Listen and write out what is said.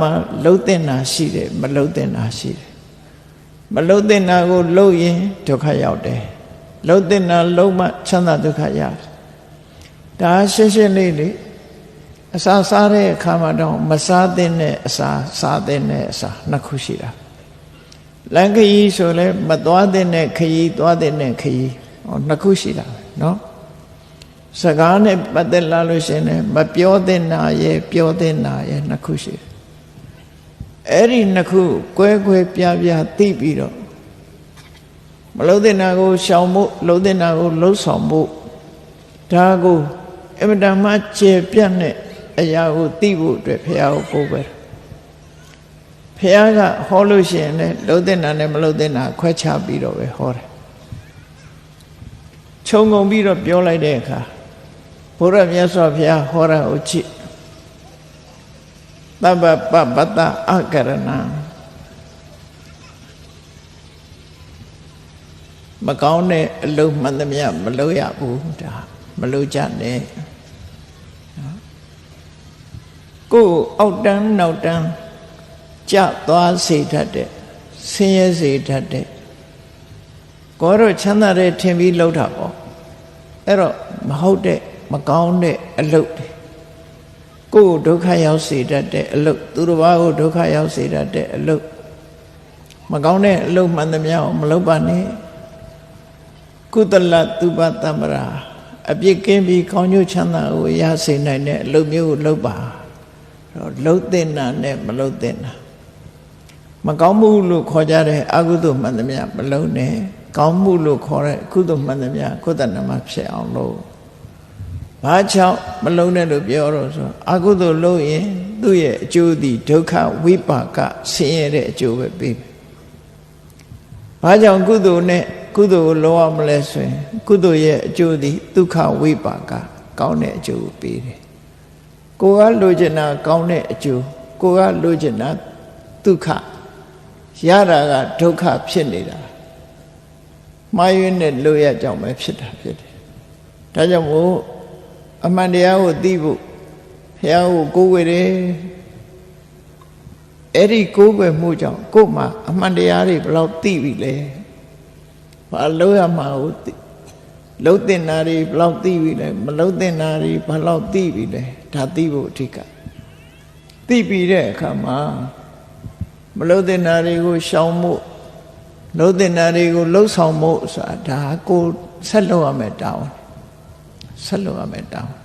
မှာလှုပ်တဲ့နာရှိတယ်မလှုပ်တဲ့နာရှိတယ်မလှုပ်တဲ့နာကိုလှုပ်ရင်ဒုက္ခရောက်တယ်လှုပ်တဲ့နာလှုပ်မှချမ်းသာဒုက္ခရတယ်ဒါရှင်းရှင်းလေးလေအစာစားတဲ့အခါမှာတော့မစားတဲ့အစာစားတဲ့အစာနှစ်ခုရှိတာလမ်းခရီးဆိုလဲမသွားတဲ့ခရီးသွားတဲ့ခရီးနှစ်ခုရှိတာနော်စကားနဲ့ပတ်သက်လာလို့ရှင်လည်းမပြောတဲ့နာရဲ့ပြောတဲ့နာရဲ့နှစ်ခုရှိတယ်အဲ့ဒီနှစ်ခုကွဲကွဲပြားပြားသိပြီးတော့မလှုပ်တဲ့နာကိုရှောင်ဖို့လှုပ်တဲ့နာကိုလှုပ်ဆောင်ဖို့ဒါကိုအမြဲတမ်းကျေပြတ်တဲ့အရာကိုသိဖို့အတွက်ဘုရားကိုပို့ပဲဘုရားကဟောလို့ရှိရင်လည်းလှုပ်တဲ့နာနဲ့မလှုပ်တဲ့နာခွဲခြားပြီးတော့ပဲဟောတယ်ခြုံငုံပြီးတော့ပြောလိုက်တဲ့အခါဘုရားမြတ်စွာဘုရားဟောတာကိုကြည့်သဗ္ဗပပတ္တအကရဏမကောင်းတဲ့အလုပ်မှန်သမျှမလုပ်ရဘူးဒါမလုပ်ကြနဲ့ကိုယ်အောက်တန်းနောက်တန်းကြသွားစေတတ်တဲ့ဆင်းရဲစေတတ်တဲ့ကိုယ်တော့ချမ်းသာတဲ့ထင်ပြီးလှုပ်တာပေါ့အဲ့တော့မဟုတ်တဲ့မကောင်းတဲ့အလုပ်ကိုယ်ဒုက္ခရောက်စေတတ်တဲ့အလုပ်သူတစ်ပါးကိုဒုက္ခရောက်စေတတ်တဲ့အလုပ်မကောင်းတဲ့အလုပ်မှန်သမျှကိုမလုပ်ပါနဲ့ကုသလသုဘတမ္ပရာအပြစ်ကင်းပြီးကောင်းကျိုးချမ်းသာကိုရစေနိုင်တဲ့အလုပ်မျိုးကိုလုပ်ပါတော့လှုပ်တဲ့နာနဲ့မလှုပ်တဲ့နာမကောင်းမှုလို့ခေါ်ကြတဲ့အကုသိုလ်မှန်သမျှမလုပ်နဲ့ကောင်းမှုလို့ခေါ်တဲ့ကုသိုလ်မှန်သမျှကိုယ်တဏ္ဍမှာဖြစ်အောင်လုပ်ဘာကြောင့်မလုံးနဲ့လို့ပြောတော့ဆိုအကုသိုလ်လုပ်ရင်သူ့ရဲ့အကျိုးသည်ဒုက္ခဝိပါကဆင်းရဲတဲ့အကျိုးပဲပေးမယ်။ဘာကြောင့်ကုသိုလ်နဲ့ကုသိုလ်ကိုလုပ်ရမလဲဆိုရင်ကုသိုလ်ရဲ့အကျိုးသည်ဒုက္ခဝိပါကကောင်းတဲ့အကျိုးကိုပေးတယ်။ကိုယ်ကလိုချင်တာကောင်းတဲ့အကျိုးကိုယ်ကလိုချင်တာဒုက္ခရတာကဒုက္ခဖြစ်နေတာမှားယွင်းတဲ့လိုရကြောင့်ပဲဖြစ်တာဖြစ်တယ်။ဒါကြောင့်မို့အမှန်တရားကိုသိဖို့ဘုရားကိုကိုးကွယ်တယ်အဲ့ဒီကိုးကွယ်မှုကြောင့်ကိုယ်မှာအမှန်တရားတွေဘယ်လောက်သိပြီလဲဘာလို့ရမှာကိုလှုပ်တဲ့နာတွေဘယ်လောက်သိပြီလဲမလှုပ်တဲ့နာတွေဘယ်လောက်သိပြီလဲဒါသိဖို့အဓိကသိပြီးတဲ့အခါမှာမလှုပ်တဲ့နာတွေကိုရှောင်ဖို့လှုပ်တဲ့နာတွေကိုလှုပ်ဆောင်ဖို့ဆိုတာဒါကိုဆက်လုပ်ရမယ်တောင်းဆက်လုပ်ရမယ်တောင်း